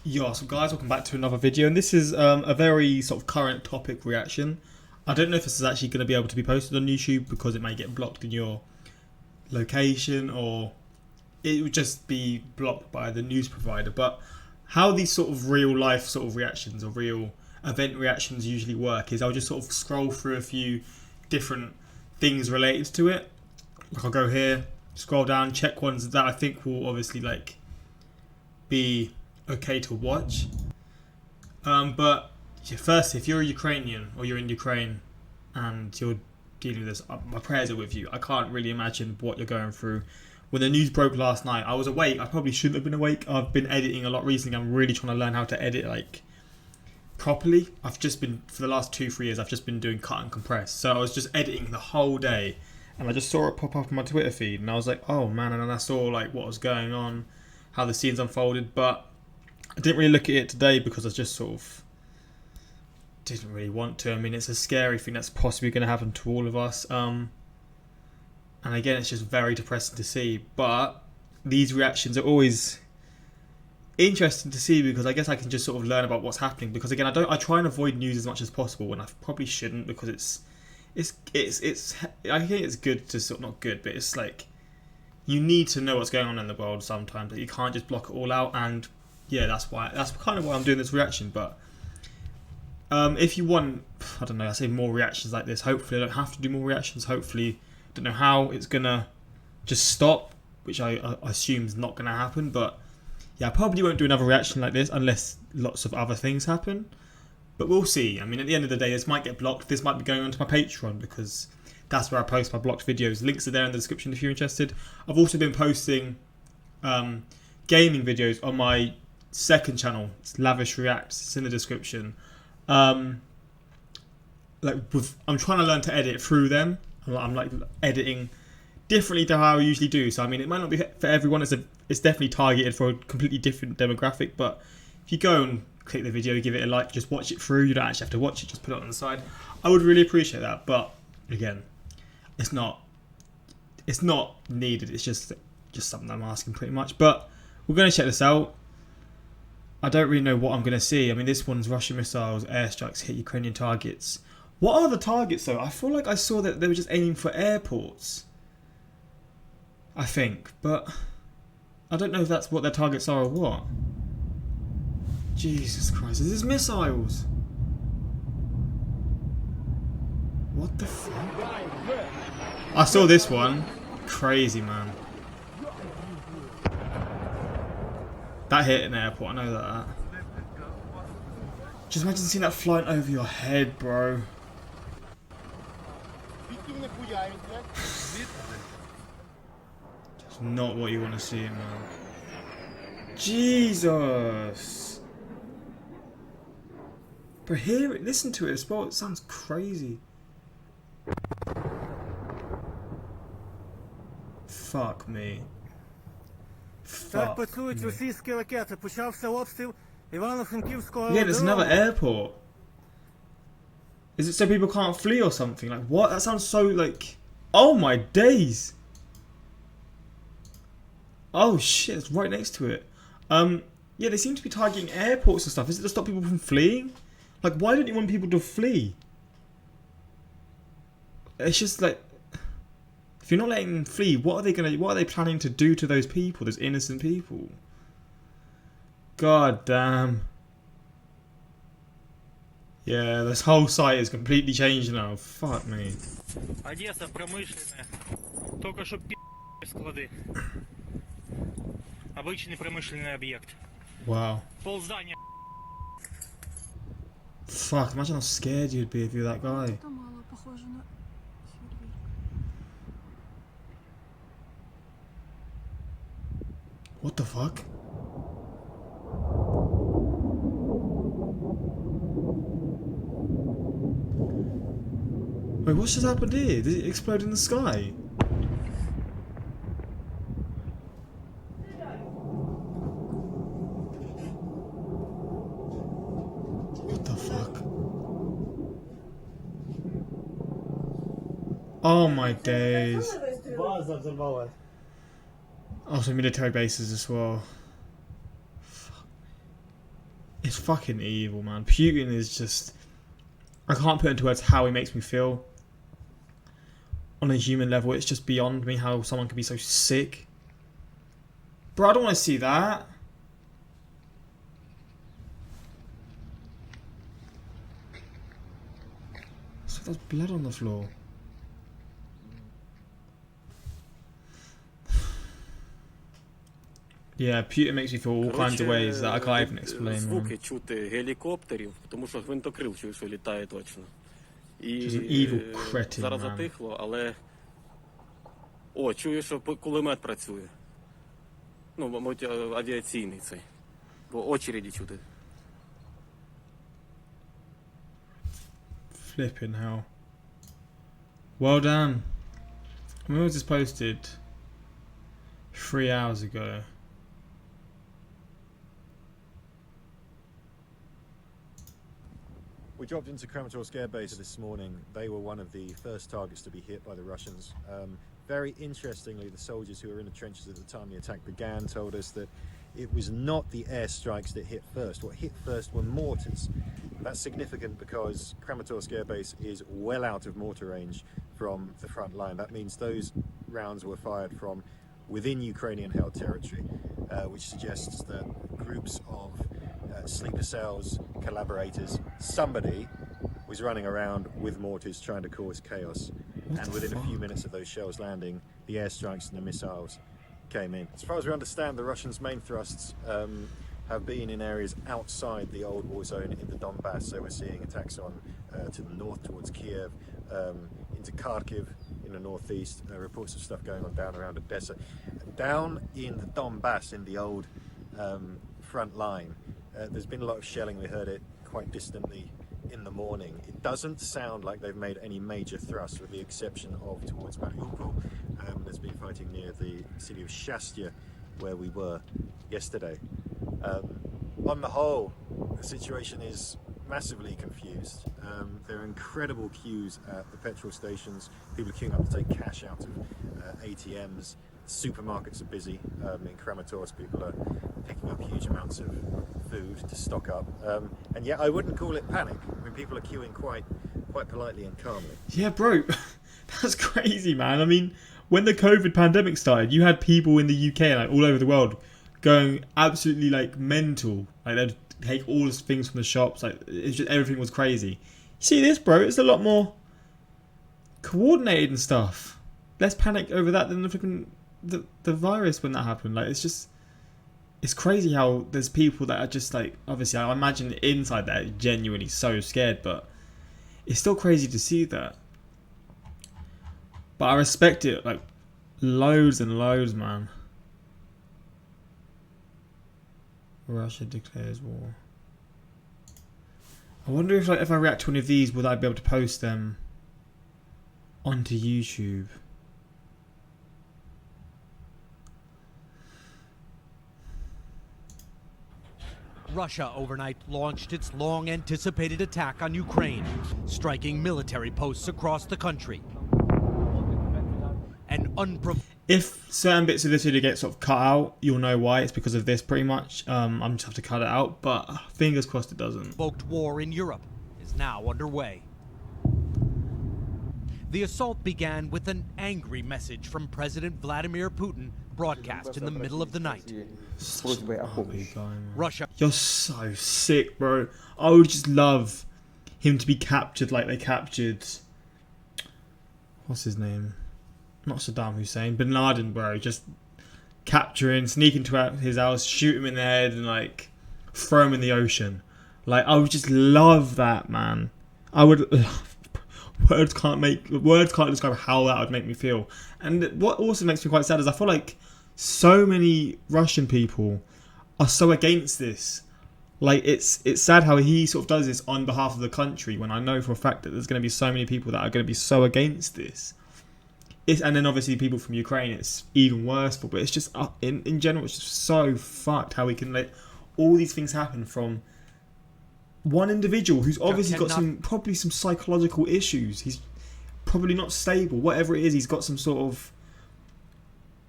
Yo, so guys, welcome back to another video, and this is a very sort of current topic reaction. I don't know if this is actually going to be able to be posted on YouTube because it may get blocked in your location, or it would just be blocked by the news provider. But how these sort of real life sort of reactions or real event reactions usually work is I'll just sort of scroll through a few different things related to it. Like I'll go here, scroll down, check ones that I think will obviously like be okay to watch. But yeah, first, if you're a Ukrainian or you're in Ukraine and you're dealing with this, my prayers are with you. I can't really imagine what you're going through. When the news broke last night, I was awake. I probably shouldn't have been awake. I've been editing a lot recently. I'm really trying to learn how to edit like properly. I've just been, for the last 2-3 years, I've just been doing cut and compress. So I was just editing the whole day, and I just saw it pop up on my Twitter feed, and I was like, oh man, and then I saw like what was going on, how the scenes unfolded, but I didn't really look at it today because I just sort of didn't really want to. I mean, it's a scary thing that's possibly going to happen to all of us. And again, it's just very depressing to see. But these reactions are always interesting to see because I guess I can just sort of learn about what's happening. Because again, I try and avoid news as much as possible, and I probably shouldn't because it's I think it's good to sort of, not good, but it's like you need to know what's going on in the world sometimes. That you can't just block it all out. And yeah, that's kind of why I'm doing this reaction. But if you want, I don't know, I say more reactions like this, hopefully I don't have to do more reactions. Hopefully, I don't know how it's gonna just stop, which I assume is not gonna happen. But yeah, I probably won't do another reaction like this unless lots of other things happen. But we'll see. I mean, at the end of the day, this might get blocked. This might be going onto my Patreon because that's where I post my blocked videos. Links are there in the description if you're interested. I've also been posting gaming videos on my second channel. It's Lavish Reacts. It's in the description. I'm trying to learn to edit through them. I'm like editing differently to how I usually do. So I mean, it might not be for everyone. It's definitely targeted for a completely different demographic. But if you go and click the video, give it a like, just watch it through. You don't actually have to watch it. Just put it on the side. I would really appreciate that. But again, it's not needed. It's just something I'm asking pretty much. But we're going to check this out. I don't really know what I'm going to see. I mean, this one's Russian missiles, airstrikes hit Ukrainian targets. What are the targets, though? I feel like I saw that they were just aiming for airports. I think. But I don't know if that's what their targets are or what. Jesus Christ. Is this missiles? What the fuck? I saw this one. Crazy, man. That hit an airport, I know that. Just imagine seeing that flying over your head, bro. Just not what you want to see, man. Jesus. But hear it, listen to it as well, it sounds crazy. Fuck me. Так працюють російські ракети. Почався обстріл Івано-Франківського Yeah, there's another airport. Is it so people can't flee or something? Like, what? That sounds so like... Oh my days! Oh shit, it's right next to it. Yeah, they seem to be targeting airports and stuff. Is it to stop people from fleeing? Like, why don't you want people to flee? It's just like... If you're not letting them flee, what are they planning to do to those people, those innocent people? God damn. Yeah, this whole site is completely changed now. Fuck me. Одеса промышленная. Только что склады. Обычный промышленный объект. Wow. Полздания. Fuck, imagine how scared you'd be if you're that guy. What the fuck? Wait, what's just happened here? Did it explode in the sky? What the fuck? Oh my days. Also military bases as well. It's fucking evil, man. Putin is just... I can't put into words how he makes me feel. On a human level, it's just beyond me how someone can be so sick. Bro, I don't want to see that. So there's blood on the floor. Yeah, Putin makes me feel all kinds of ways that I can't even explain. Звуки Man. чути гелікоптерів, тому що гвинтокрил чую, що літає точно. І Just an evil cretin, зараз man. затихло, але... О, чую, що кулемет працює. Ну, мабуть, авіаційний цей. Бо очереді чути. Flipping hell. Well done. When was this posted? 3 hours ago. We dropped into Kramatorsk Air Base this morning. They were one of the first targets to be hit by the Russians. Very interestingly, the soldiers who were in the trenches at the time the attack began told us that it was not the airstrikes that hit first. What hit first were mortars. That's significant because Kramatorsk Air Base is well out of mortar range from the front line. That means those rounds were fired from within Ukrainian-held territory, which suggests that groups of sleeper cells, collaborators, somebody was running around with mortars trying to cause chaos. And within a few minutes of those shells landing, the airstrikes and the missiles came in. As far as we understand, the Russians' main thrusts have been in areas outside the old war zone in the Donbass. So we're seeing attacks on to the north towards Kiev, into Kharkiv in the northeast. Reports of stuff going on down around Odessa. Down in the Donbass, in the old front line, there's been a lot of shelling. We heard it quite distantly in the morning. It doesn't sound like they've made any major thrusts, with the exception of towards Mariupol. There's been fighting near the city of Shastya, where we were yesterday. On the whole, the situation is massively confused. There are incredible queues at the petrol stations. People are queuing up to take cash out of ATMs. Supermarkets are busy. In Kramatorsk, people are picking up huge amounts of food to stock up. And yet I wouldn't call it panic. I mean, people are queuing quite politely and calmly. Yeah, bro. That's crazy, man. I mean, when the COVID pandemic started, you had people in the UK, like all over the world, going absolutely like mental. Like they'd take all the things from the shops. Like it's just everything was crazy. You see this, bro? It's a lot more coordinated and stuff. Less panic over that than the freaking the virus when that happened. Like it's crazy how there's people that are just like, obviously I imagine inside that are genuinely so scared, but it's still crazy to see that. But I respect it like loads and loads, man. Russia declares war. I wonder if like if I react to one of these, would I be able to post them onto YouTube? Russia overnight launched its long-anticipated attack on Ukraine, striking military posts across the country. If certain bits of this video get sort of cut out, you'll know why. It's because of this, pretty much. I'm just have to cut it out, but fingers crossed it doesn't. Provoked war in Europe is now underway. The assault began with an angry message from President Vladimir Putin, broadcast in the middle of the night. Russia. You're so sick, bro. I would just love him to be captured like they captured... What's his name? Not Saddam Hussein, Bin Laden, bro. Just capture him, sneak into his house, shoot him in the head, and like throw him in the ocean. Like I would just love that, man. I would. Words can't describe how that would make me feel. And what also makes me quite sad is I feel like so many Russian people are so against this. Like it's sad how he sort of does this on behalf of the country, when I know for a fact that there's going to be so many people that are going to be so against this. And then obviously people from Ukraine, it's even worse. But it's just, in general, it's just so fucked how we can let all these things happen from one individual who's obviously got probably some psychological issues. He's probably not stable. Whatever it is, he's got some sort of,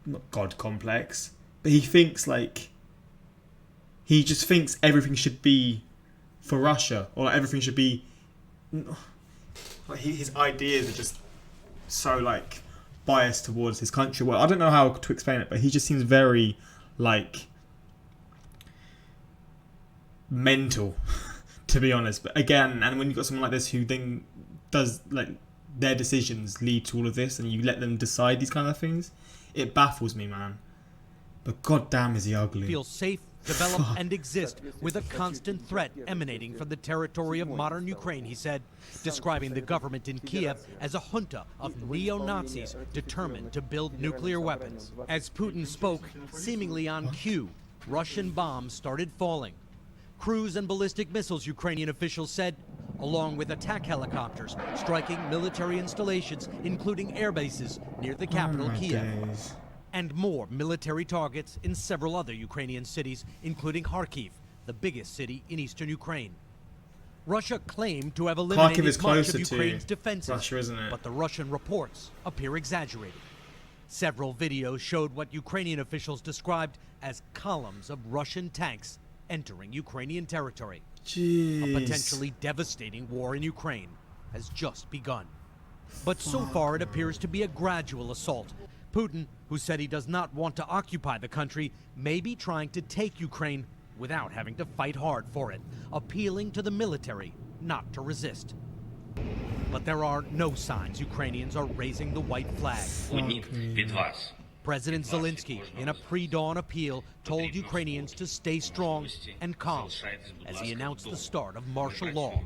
not God complex, but he thinks like, he just thinks everything should be for Russia, or like everything should be. Like his ideas are just so like biased towards his country. Well, I don't know how to explain it, but he just seems very like mental, to be honest. But again, and when you've got someone like this who then does like their decisions lead to all of this, and you let them decide these kind of things, it baffles me, man. But goddamn, is he ugly? Feel safe, develop, and exist with a constant threat emanating from the territory of modern Ukraine, he said, describing the government in Kiev as a junta of neo-Nazis determined to build nuclear weapons. As Putin spoke, seemingly on cue, Russian bombs started falling. Cruise and ballistic missiles, Ukrainian officials said, along with attack helicopters striking military installations, including air bases near the capital, Kiev. Days. And more military targets in several other Ukrainian cities, including Kharkiv, the biggest city in eastern Ukraine. Russia claimed to have eliminated Kharkiv is much closer of to Ukraine's defenses, Russia, isn't it? but the Russian reports appear exaggerated. Several videos showed what Ukrainian officials described as columns of Russian tanks entering Ukrainian territory. Jeez. A potentially devastating war in Ukraine has just begun. But so far it appears to be a gradual assault. Putin, who said he does not want to occupy the country, may be trying to take Ukraine without having to fight hard for it, appealing to the military not to resist. But there are no signs Ukrainians are raising the white flag. President Zelensky, in a pre-dawn appeal, told Ukrainians to stay strong and calm as he announced the start of martial law.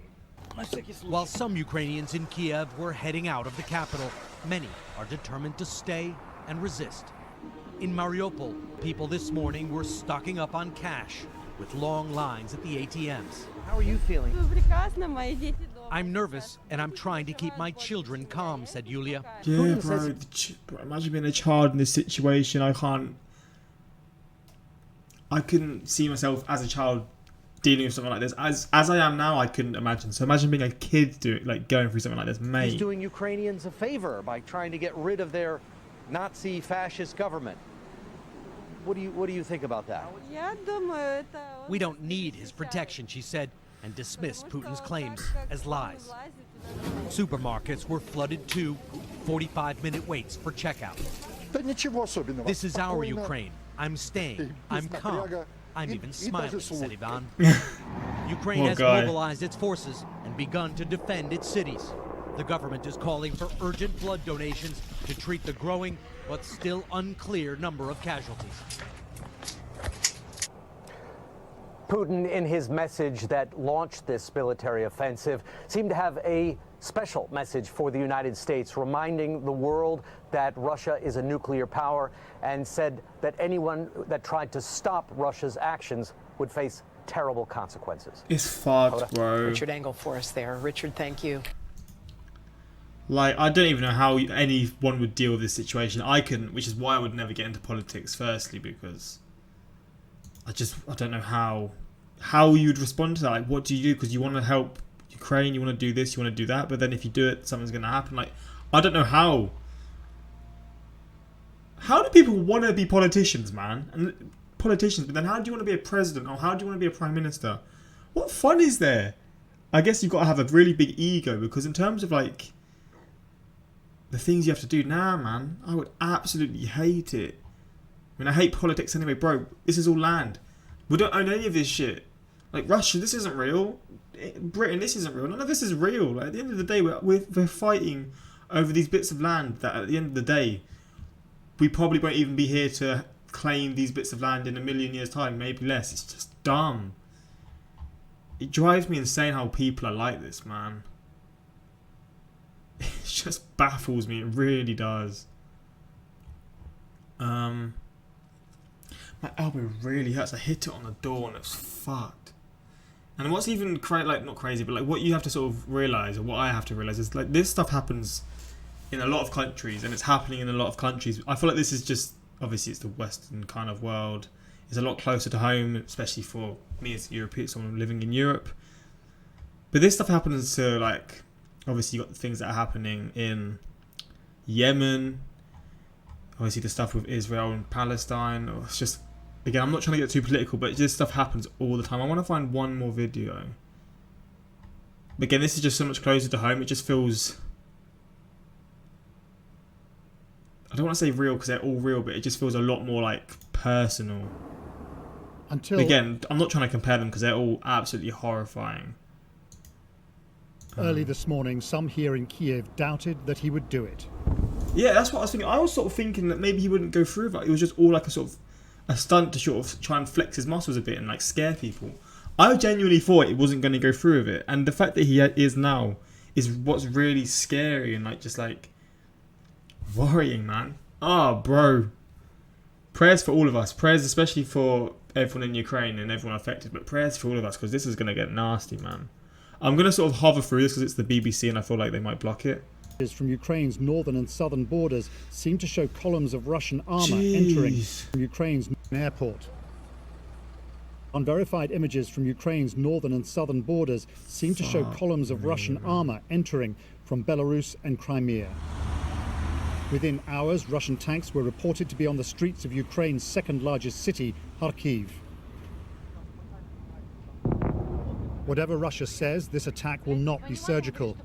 While some Ukrainians in Kiev were heading out of the capital, many are determined to stay and resist. In Mariupol, people this morning were stocking up on cash with long lines at the ATMs. How are you feeling? I'm nervous and I'm trying to keep my children calm, said Yulia. Yeah, bro. Imagine being a child in this situation. I couldn't see myself as a child dealing with something like this. As I am now, I couldn't imagine. So imagine being a kid going through something like this, mate. He's doing Ukrainians a favor by trying to get rid of their Nazi fascist government. What do you think about that? We don't need his protection, she said, and dismissed Putin's claims as lies. Supermarkets were flooded too, 45-minute waits for checkout. This is our Ukraine. I'm staying. I'm calm. I'm even smiling, said Ivan. Ukraine has mobilized its forces and begun to defend its cities. The government is calling for urgent blood donations to treat the growing but still unclear number of casualties. Putin, in his message that launched this military offensive, seemed to have a special message for the United States, reminding the world that Russia is a nuclear power, and said that anyone that tried to stop Russia's actions would face terrible consequences. It's fucked, bro. Richard Engel for us there. Richard, thank you. Like, I don't even know how anyone would deal with this situation. I couldn't, which is why I would never get into politics, firstly, because I don't know how you'd respond to that. Like, what do you do? Because you want to help Ukraine, you want to do this, you want to do that, but then if you do it, something's going to happen. Like, I don't know how. How do people want to be politicians, man? And politicians, but then how do you want to be a president, or how do you want to be a prime minister? What fun is there? I guess you've got to have a really big ego, because in terms of, like, the things you have to do now, man, I would absolutely hate it. I mean, I hate politics anyway, bro. This is all land. We don't own any of this shit. Like, Russia, this isn't real. Britain, this isn't real. None of this is real. Like, at the end of the day, we're fighting over these bits of land that at the end of the day, we probably won't even be here to claim these bits of land in a million years' time, maybe less. It's just dumb. It drives me insane how people are like this, man. It just baffles me. It really does. My elbow really hurts. I hit it on the door and it's fucked. And what's even not crazy, but like what you have to sort of realise, or what I have to realise, is like this stuff happens in a lot of countries, and it's happening in a lot of countries. I feel like this is just, obviously it's the Western kind of world. It's a lot closer to home, especially for me as a European, someone living in Europe. But this stuff happens to, like, obviously you got the things that are happening in Yemen. Obviously the stuff with Israel and Palestine. Or it's just, again, I'm not trying to get too political, but this stuff happens all the time. I want to find one more video. But again, this is just so much closer to home. It just feels... I don't want to say real because they're all real, but it just feels a lot more like personal. Until... But again, I'm not trying to compare them because they're all absolutely horrifying. Early this morning, some here in Kiev doubted that he would do it. Yeah, that's what I was thinking. I was sort of thinking that maybe he wouldn't go through that. It was just all like a sort of a stunt to sort of try and flex his muscles a bit and like scare people. I genuinely thought it wasn't going to go through with it, and the fact that he is now is what's really scary and like just like worrying, man. Bro. Prayers for all of us. Prayers especially for everyone in Ukraine and everyone affected, but prayers for all of us because this is going to get nasty, man. I'm going to sort of hover through this because it's the BBC and I feel like they might block it. From Ukraine's northern and southern borders seem to show columns of Russian armor entering from Ukraine's airport. Unverified images from Ukraine's northern and southern borders seem to show columns of Russian armor entering from Belarus and Crimea. Within hours, Russian tanks were reported to be on the streets of Ukraine's second largest city, Kharkiv. Whatever Russia says, this attack will not be surgical.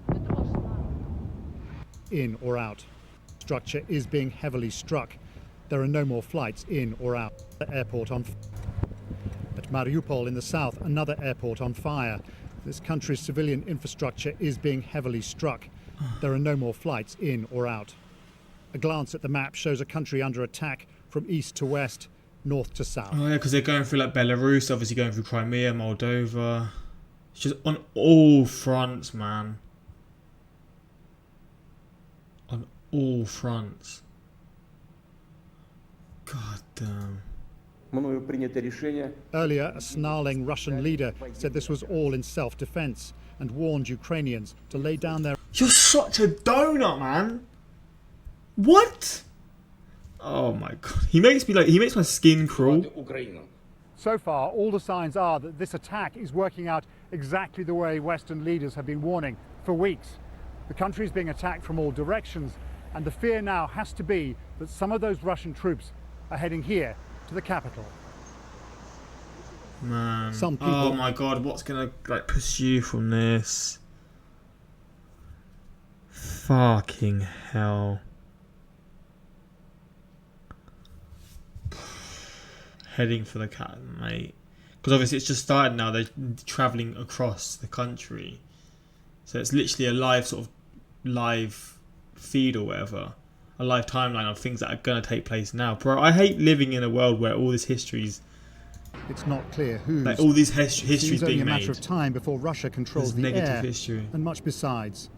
In or out. Structure is being heavily struck. There are no more flights in or out. The airport on fire. At Mariupol in the south, another airport on fire. This country's civilian infrastructure is being heavily struck. There are no more flights in or out. A glance at the map shows a country under attack from east to west, north to south. Oh yeah, because they're going through like Belarus, obviously going through Crimea, Moldova. It's just on all fronts, man. On all fronts. God damn. Earlier, a snarling Russian leader said this was all in self-defense and warned Ukrainians to lay down their... You're such a donut, man. What? Oh my god. He makes my skin crawl. So far, all the signs are that this attack is working out exactly the way Western leaders have been warning for weeks. The country is being attacked from all directions, and the fear now has to be that some of those Russian troops are heading here to the capital. Man. Some people... Oh my god, what's gonna like pursue from this? Fucking hell. Heading for the cat, mate. Because obviously it's just started now. They're travelling across the country. So it's literally a live feed or whatever. A live timeline of things that are going to take place now. Bro, I hate living in a world where all this history's... It's not clear who's... Like all these history's being made. It's only a matter of time before Russia controls the air history. and much besides.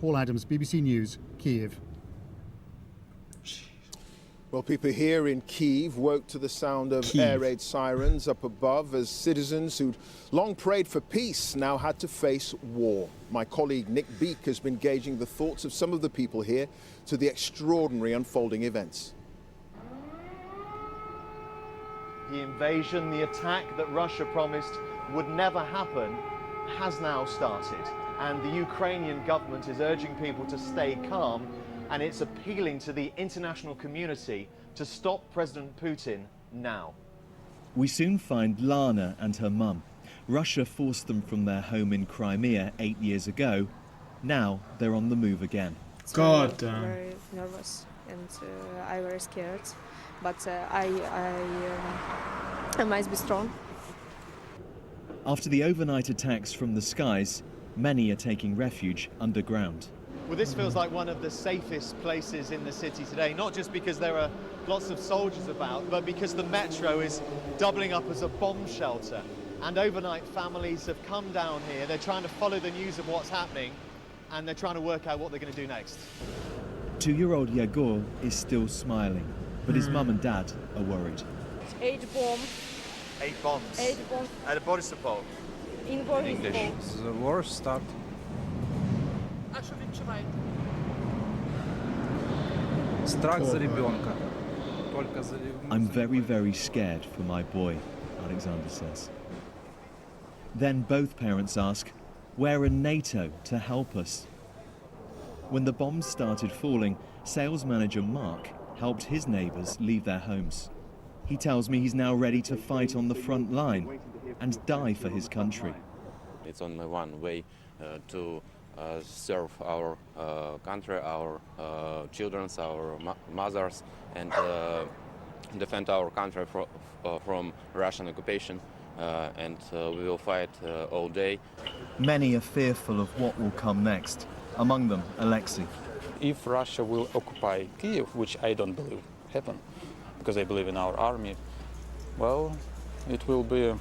Paul Adams, BBC News, Kiev. Well, people here in Kyiv woke to the sound of air raid sirens up above as citizens who'd long prayed for peace now had to face war. My colleague Nick Beak has been gauging the thoughts of some of the people here to the extraordinary unfolding events. The invasion, the attack that Russia promised would never happen, has now started. And the Ukrainian government is urging people to stay calm, and it's appealing to the international community to stop President Putin now. We soon find Lana and her mum. Russia forced them from their home in Crimea 8 years ago. Now they're on the move again. God damn. Very nervous and I'm very scared, but I must be strong. After the overnight attacks from the skies, many are taking refuge underground. Well, this feels like one of the safest places in the city today, not just because there are lots of soldiers about, but because the metro is doubling up as a bomb shelter. And overnight, families have come down here. They're trying to follow the news of what's happening, and they're trying to work out what they're going to do next. 2-year-old Yegor is still smiling, but his mum and dad are worried. 8 bombs. 8 bombs? 8 bombs. At Borisopol? In Borisopol. The war started. I'm very, very scared for my boy, Alexander says. Then both parents ask, where are NATO to help us? When the bombs started falling, sales manager Mark helped his neighbours leave their homes. He tells me he's now ready to fight on the front line and die for his country. It's only one way to serve our country, our children, our mothers, and defend our country from Russian occupation. And we will fight all day. Many are fearful of what will come next, among them Alexei. If Russia will occupy Kyiv, which I don't believe happen, because I believe in our army, well, it will be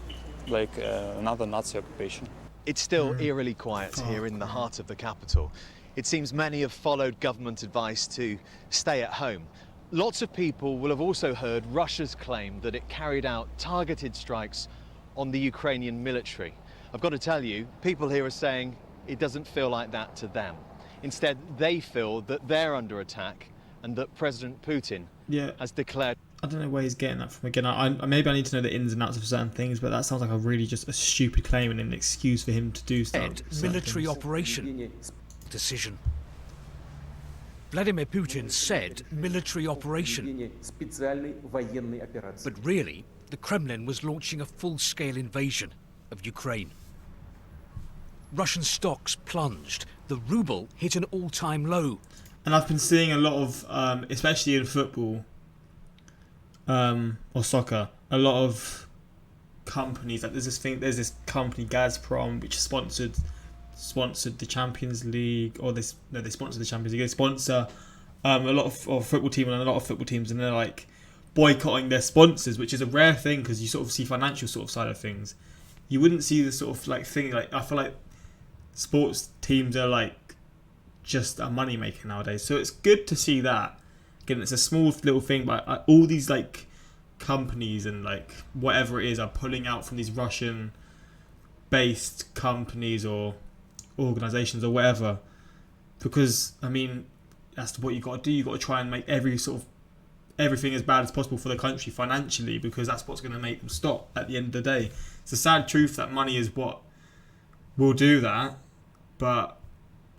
like another Nazi occupation. It's still eerily quiet here in the heart of the capital. It seems many have followed government advice to stay at home. Lots of people will have also heard Russia's claim that it carried out targeted strikes on the Ukrainian military. I've got to tell you, people here are saying it doesn't feel like that to them. Instead, they feel that they're under attack and that President Putin has declared... I don't know where he's getting that from. Again, maybe I need to know the ins and outs of certain things, but that sounds like a really just a stupid claim and an excuse for him to do stuff. Military operation decision. Vladimir Putin said military operation. But really, the Kremlin was launching a full-scale invasion of Ukraine. Russian stocks plunged. The ruble hit an all-time low. And I've been seeing a lot of, especially in football or soccer, a lot of companies. Like there's this company Gazprom which sponsored the Champions League, or they sponsored the Champions League. They sponsor a lot of football teams and a lot of football teams, and they're like boycotting their sponsors, which is a rare thing because you sort of see financial sort of side of things. You wouldn't see the sort of like thing. Like I feel like sports teams are like just a money maker nowadays. So it's good to see that. Again, it's a small little thing, but all these like companies and like whatever it is are pulling out from these Russian-based companies or organisations or whatever. Because I mean, that's what you got to do. You got to try and make everything as bad as possible for the country financially, because that's what's going to make them stop at the end of the day. It's a sad truth that money is what will do that, but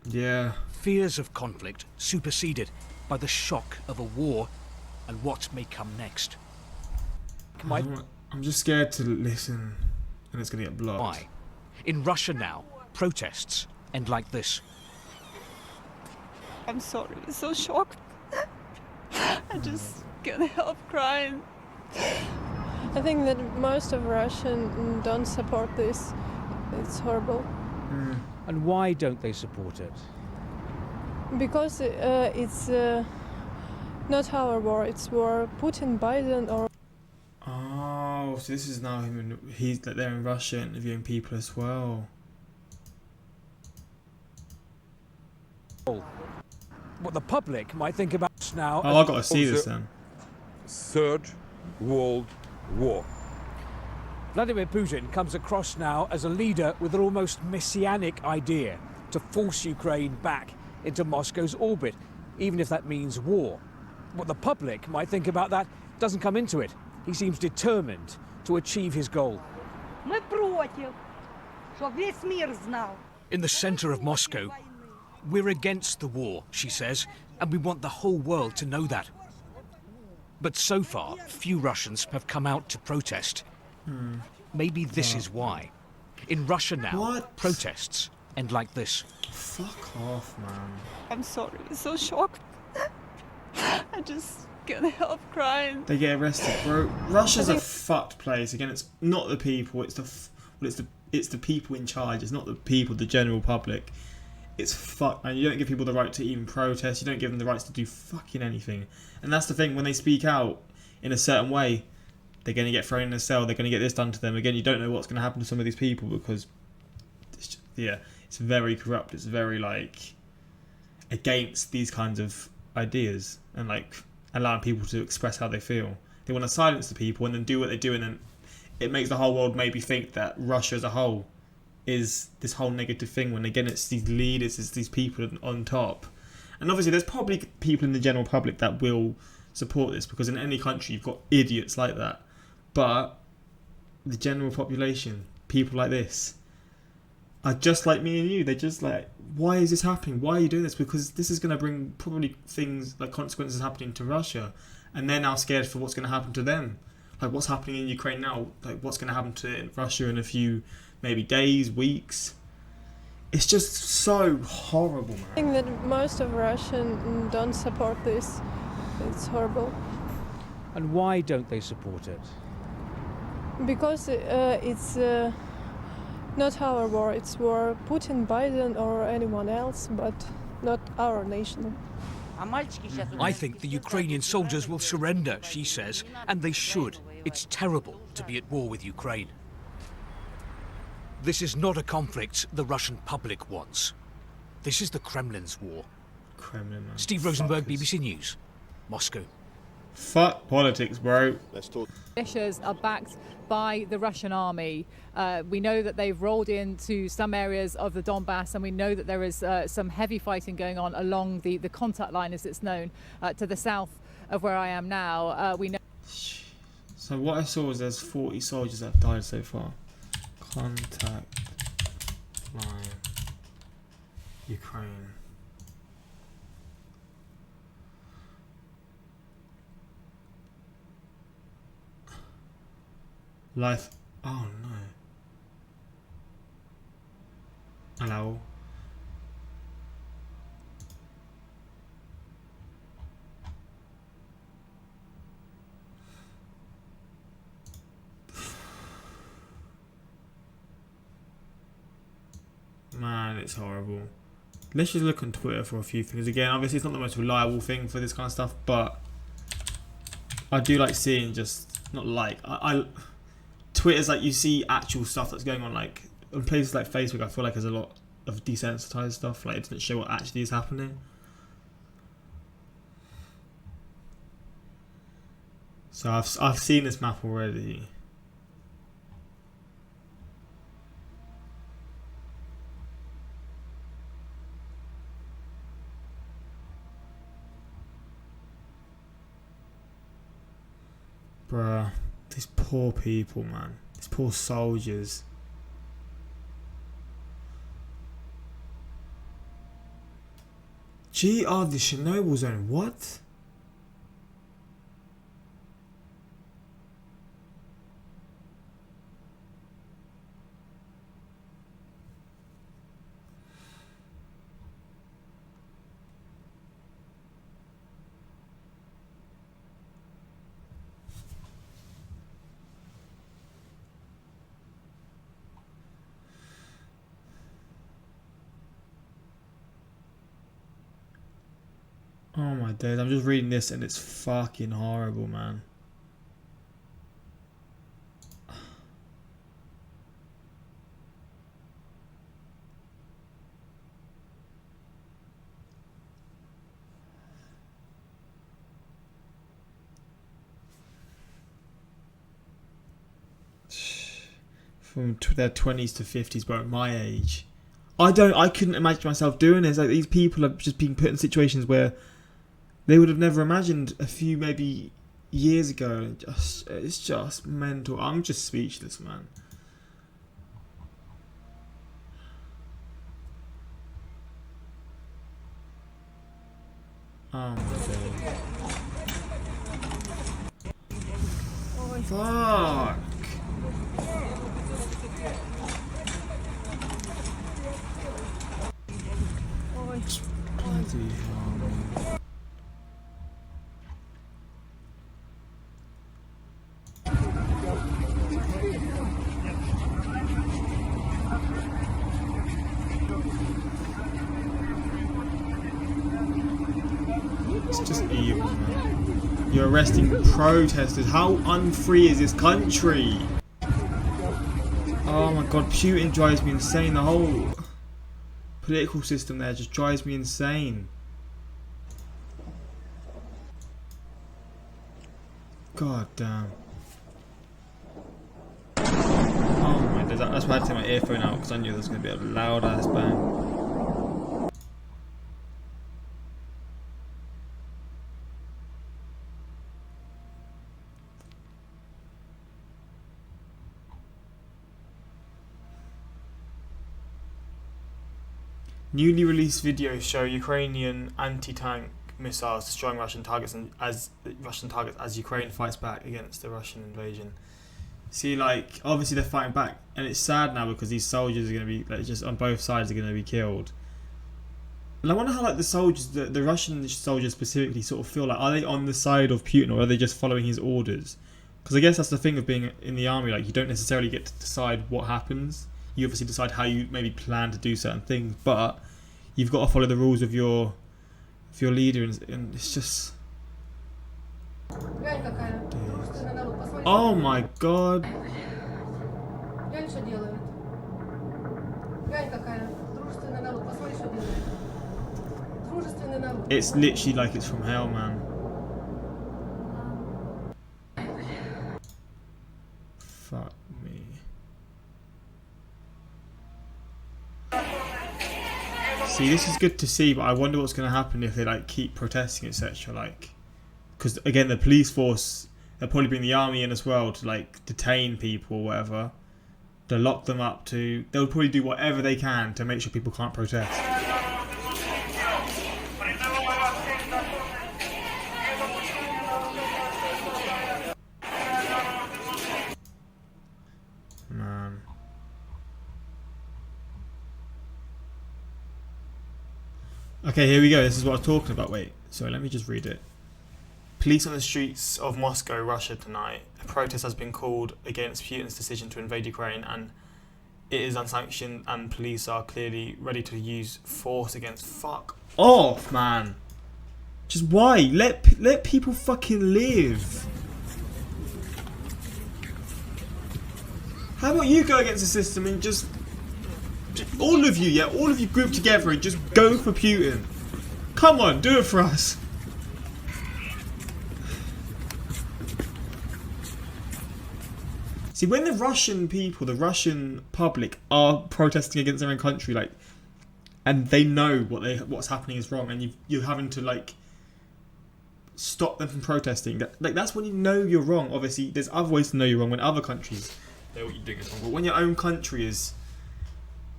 yeah. Fears of conflict superseded by the shock of a war and what may come next. I'm just scared to listen and it's going to get blocked. Why? In Russia now, protests end like this. I'm sorry, so shocked. I just can't help crying. I think that most of Russians don't support this. It's horrible. And why don't they support it? Because it's not our war, it's war Putin, Biden, or... Oh, so this is now him. They're in Russia interviewing people as well. What the public might think about us now... Oh, I've got to see this then. Third World War. Vladimir Putin comes across now as a leader with an almost messianic idea to force Ukraine back into Moscow's orbit, even if that means war. What the public might think about that doesn't come into it. He seems determined to achieve his goal. In the centre of Moscow, we're against the war, she says, and we want the whole world to know that. But so far, few Russians have come out to protest. Maybe this is why. In Russia now, protests end like this. Fuck off, man. I'm sorry, so shocked. I just can't help crying. They get arrested, bro. Russia's a fucked place. Again, it's not the people. It's the people in charge. It's not the people, the general public. It's fucked, man. You don't give people the right to even protest. You don't give them the rights to do fucking anything. And that's the thing. When they speak out in a certain way, they're going to get thrown in a cell. They're going to get this done to them. Again, you don't know what's going to happen to some of these people because, it's very corrupt. It's very like against these kinds of ideas and like allowing people to express how they feel. They want to silence the people and then do what they do, and then it makes the whole world maybe think that Russia as a whole is this whole negative thing, when again it's these leaders, it's these people on top. And obviously there's probably people in the general public that will support this, because in any country you've got idiots like that. But the general population, people like this, are just like me and you. They're just like, why is this happening? Why are you doing this? Because this is going to bring probably things like consequences happening to Russia, and they're now scared for what's going to happen to them. Like what's happening in Ukraine now, like what's going to happen to Russia in a few maybe days, weeks. It's just so horrible, man. I think that most of Russians don't support this. It's horrible. And why don't they support it? Because it's not our war, it's war Putin, Biden or anyone else, but not our nation. I think the Ukrainian soldiers will surrender, she says, and they should. It's terrible to be at war with Ukraine. This is not a conflict the Russian public wants. This is the Kremlin's war. Kremlin, man. Steve Rosenberg, BBC News, Moscow. Fuck politics, bro. Let's talk. Militias are backed by the Russian army. We know that they've rolled into some areas of the Donbass, and we know that there is some heavy fighting going on along the contact line, as it's known, to the south of where I am now. We know. So what I saw was there's 40 soldiers that have died so far. Contact line, Ukraine. Life. Oh no. Hello. Man, it's horrible. Let's just look on Twitter for a few things. Again, obviously it's not the most reliable thing for this kind of stuff, but I do like seeing just, not like, I Twitter's like, you see actual stuff that's going on, like on places like Facebook. I feel like there's a lot of desensitized stuff, like it doesn't show what actually is happening. So I've seen this map already. Bruh, these poor people, man. These poor soldiers. GR the Chernobyl zone, what? Oh my days, I'm just reading this and it's fucking horrible, man. From their 20s to 50s, bro, at my age. I couldn't imagine myself doing this. Like, these people are just being put in situations where they would have never imagined a few maybe years ago. It's just mental. I'm just speechless, man. Oh my god. Fuck. Bloody hell, man. It's just evil, man. You're arresting protesters. How unfree is this country? Oh my god, Putin drives me insane. The whole political system there just drives me insane. God damn. Oh my god, that's why I had to take my earphone out, because I knew there was going to be a loud ass bang. Newly released videos show Ukrainian anti-tank missiles destroying Russian targets as Ukraine fights back against the Russian invasion. See, like, obviously they're fighting back, and it's sad now because these soldiers are going to be, like, just on both sides are going to be killed. And I wonder how, like, the soldiers, the Russian soldiers specifically, sort of feel like, are they on the side of Putin, or are they just following his orders? Because I guess that's the thing of being in the army, like, you don't necessarily get to decide what happens. You obviously decide how you maybe plan to do certain things, but you've got to follow the rules of your leader, and it's just... Oh my god. It's literally like it's from hell, man. Fuck me. See, this is good to see, but I wonder what's going to happen if they, like, keep protesting, etc. Like, because again, the police force, they'll probably bring the army in as well to, like, detain people or whatever. They'll lock them up to... They'll probably do whatever they can to make sure people can't protest. Man. Okay, here we go. This is what I was talking about. Wait, sorry, let me just read it. Police on the streets of Moscow, Russia tonight. A protest has been called against Putin's decision to invade Ukraine, and it is unsanctioned, and police are clearly ready to use force against... Fuck off, man. Just why? Let people fucking live. How about you go against the system and just all of you, yeah, all of you group together and just go for Putin. Come on, do it for us. See, when the Russian people, the Russian public are protesting against their own country, like, and they know what's happening is wrong, and you're having to, like, stop them from protesting. That's when you know you're wrong. Obviously, there's other ways to know you're wrong when other countries know what you're doing is wrong. But when your own country is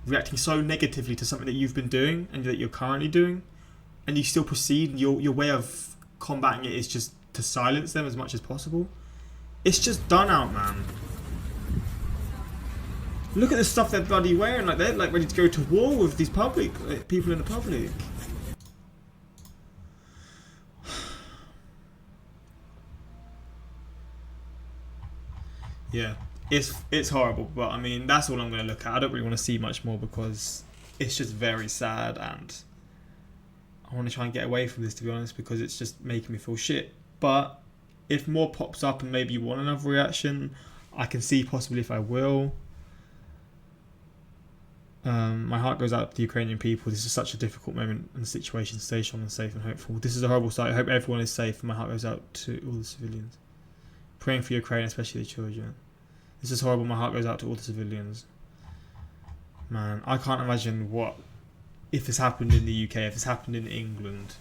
reacting so negatively to something that you've been doing and that you're currently doing, and you still proceed, and your way of combating it is just to silence them as much as possible, it's just done out, man. Look at the stuff they're bloody wearing. Like, they're like ready to go to war with these people in the public. Yeah, it's horrible, but I mean, that's all I'm going to look at. I don't really want to see much more because it's just very sad, and I want to try and get away from this, to be honest, because it's just making me feel shit. But if more pops up and maybe you want another reaction, I can see possibly if I will. My heart goes out to the Ukrainian people. This is such a difficult moment and situation. Stay strong and safe and hopeful. This is a horrible sight. I hope everyone is safe, and my heart goes out to all the civilians. Praying for Ukraine, especially the children. This is horrible. My heart goes out to all the civilians. Man, I can't imagine if this happened in the UK, if this happened in England.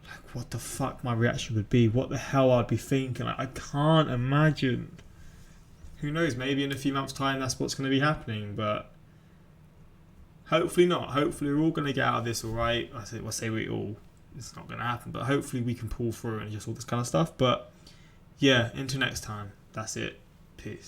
Like, what the fuck my reaction would be. What the hell I'd be thinking. Like, I can't imagine. Who knows, maybe in a few months' time that's what's going to be happening, but hopefully not. Hopefully we're all going to get out of this alright. I say we all. It's not going to happen, but hopefully we can pull through and just all this kind of stuff. But yeah, until next time, that's it. Peace.